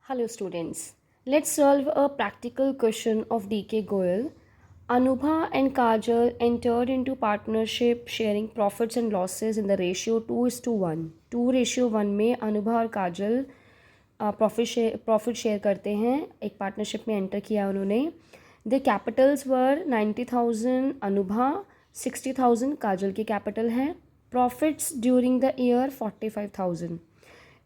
Hello students. Let's solve a practical question of DK Goyal. Anubha and Kajal entered into partnership sharing profits and losses in the ratio 2:1. 2:1 में अनुभा और काजल profit share करते हैं. एक partnership में enter किया उन्होंने. The Capitals वर 90,000 अनुभा, 60,000 काजल की capital है. Profits during the year 45,000.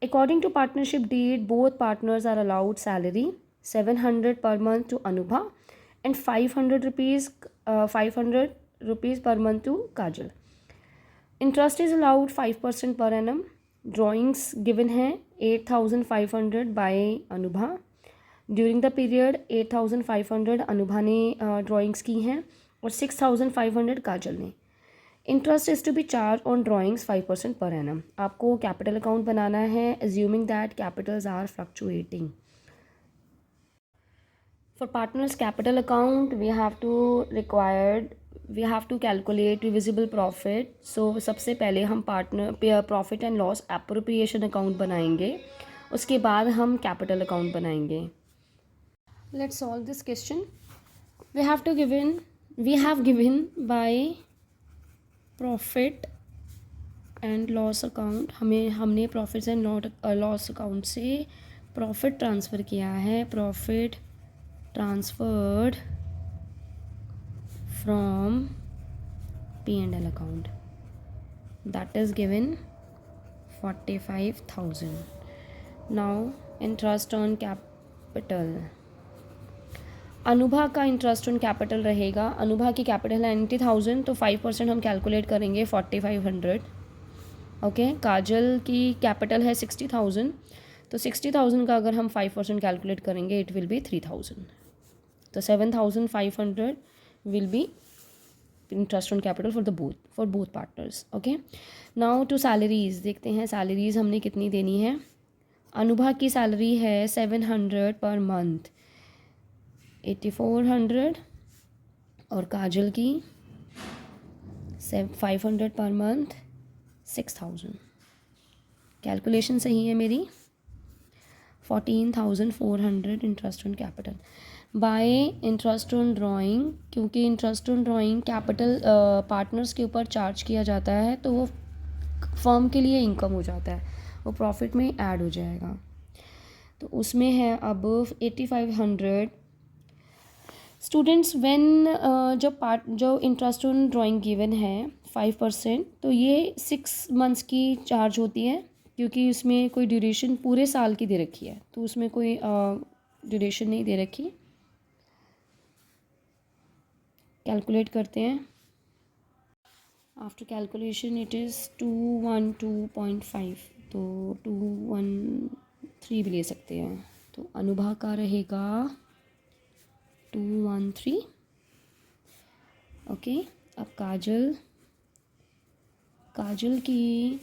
According to partnership deed, both partners are allowed salary 700 per month to Anubha and 500 rupees per month to Kajal. Interest is allowed 5% per annum. Drawings given हैं 8,500 by Anubha. During the period 8,500 Anubha ने drawings की हैं और 6,500 काजल ने. Interest is to be charge on drawings 5% पर annum. आपको capital account बनाना है assuming that capitals are fluctuating. For partners capital account we have to calculate visible profit. So सबसे पहले हम partner profit and loss appropriation account बनाएंगे, उसके बाद हम कैपिटल अकाउंट बनाएंगे. Let's solve this question. We have given by profit and loss account. हमने profits and loss account से प्रॉफिट ट्रांसफ़र किया है. Profit transferred from P&L account that is given 45,000. Now interest on capital. Anubha का interest on capital रहेगा. अनुभा की capital है 90,000, तो 5% हम कैलकुलेट करेंगे 4,500. ओके. काजल की कैपिटल है 60,000, तो 60,000 का अगर हम 5% कैलकुलेट करेंगे इट विल बी 3,000. तो 7,500 will be interest on capital for both partners. Okay. Now to salaries देखते हैं. सैलरीज हमने कितनी देनी है. अनुभा की सैलरी है 700 पर मंथ 8,400 और काजल की 500 पर मंथ 6,000. कैलकुलेशन सही है मेरी. 14,400 interest on capital by interest on drawing. क्योंकि interest on drawing capital partners के ऊपर चार्ज किया जाता है तो वो फर्म के लिए इनकम हो जाता है, वो प्रॉफिट में ऐड हो जाएगा. तो उसमें है अब 8,500. स्टूडेंट्स जो इंटरेस्ट ऑन ड्राइंग गिवन है 5%, तो ये 6 मंथ्स की चार्ज होती है क्योंकि उसमें कोई ड्यूरेशन पूरे साल की दे रखी है, तो उसमें कोई ड्यूरेशन नहीं दे रखी. कैलकुलेट करते हैं. आफ्टर कैलकुलेशन इट इज़ 212.5, तो 213 भी ले सकते हैं. तो अनुभा का रहेगा 213. ओके. अब काजल की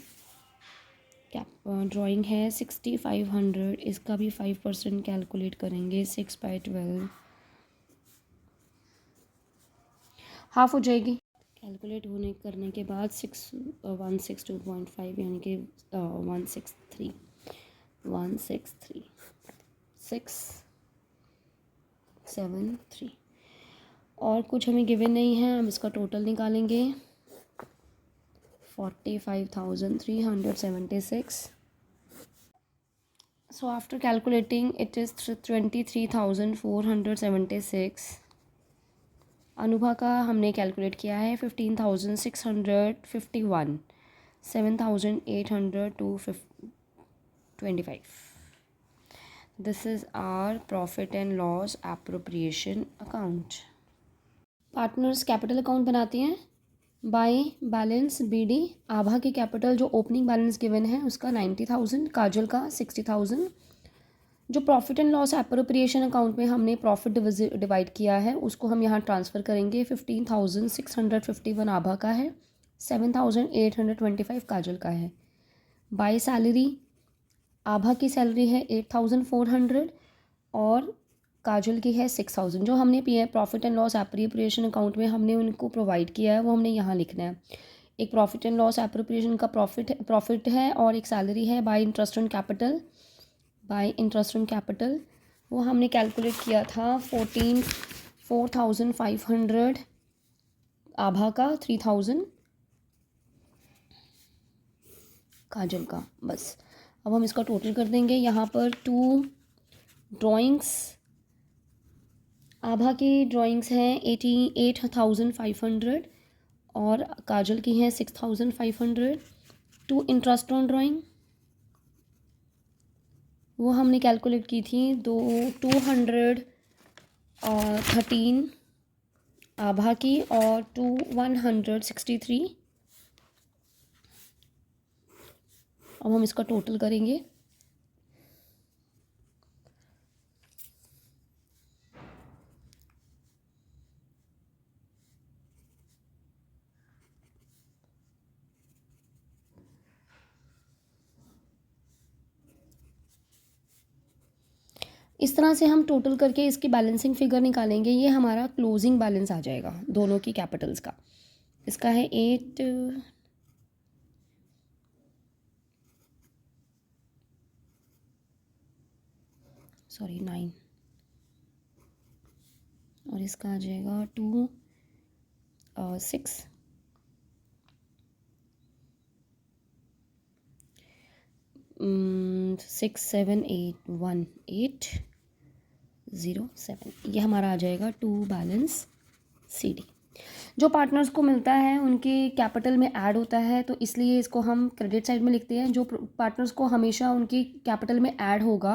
ड्राइंग है 6,500. इसका भी 5% कैलकुलेट करेंगे. 6/12 हाफ हो जाएगी. कैलकुलेट करने के बाद 162.5 यानी कि 163 673. और कुछ हमें गिवन नहीं है. हम इसका टोटल निकालेंगे 45,376. So after calculating it is 23,476. Anubha का हमने कैलकुलेट किया है 15,651. 7,800 to 25. This is our profit and loss appropriation account. Partners capital account बनाते हैं बाय बैलेंस BD. आभा की कैपिटल जो ओपनिंग बैलेंस गिवन है उसका 90,000, काजल का 60,000. जो profit and loss appropriation account में हमने प्रॉफिट डिवाइड किया है उसको हम यहाँ ट्रांसफ़र करेंगे. 15,651 आभा का है, 7,825 काजल का है. बाय सैलरी आभा की सैलरी है 8,400 और काजल की है 6,000. जो हमने profit and loss appropriation account में हमने उनको प्रोवाइड किया है वो हमने यहाँ लिखना है. एक प्रॉफिट एंड लॉस एप्रोप्रिएशन का प्रॉफिट है और एक सैलरी है bye interest on capital by interest on capital, वो हमने कैलकुलेट किया था 4,500 आभा का, 3,000 काजल का। बस अब हम इसका टोटल कर देंगे। यहाँ पर 2 ड्राइंग्स, आभा की ड्राइंग्स हैं 88,500 और काजल की हैं 6,500। 2 इंटरेस्ट ऑन ड्राइंग, वो हमने कैलकुलेट की थी 213 आभा की और 163। अब हम इसका टोटल करेंगे। इस तरह से हम टोटल करके इसकी बैलेंसिंग फिगर निकालेंगे। ये हमारा क्लोजिंग बैलेंस आ जाएगा दोनों की कैपिटल्स का। इसका है 8, सॉरी 9, और इसका आ जाएगा 2 6 6 7 8 1 8 0 7। ये हमारा आ जाएगा 2 बैलेंस CD। जो पार्टनर्स को मिलता है उनके कैपिटल में ऐड होता है, तो इसलिए इसको हम क्रेडिट साइड में लिखते हैं। जो पार्टनर्स को हमेशा उनके कैपिटल में ऐड होगा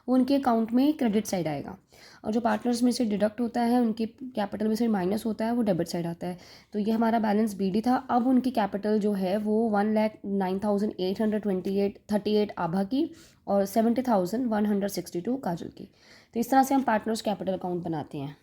वो उनके अकाउंट में क्रेडिट साइड आएगा, और जो पार्टनर्स में से डिडक्ट होता है उनके कैपिटल में से माइनस होता है वो डेबिट साइड आता है। तो ये हमारा बैलेंस BD था। अब उनकी कैपिटल जो है वो 1,09,838 आभा की और 70,162 काजल की। तो इस तरह से हम पार्टनर्स कैपिटल अकाउंट बनाते हैं।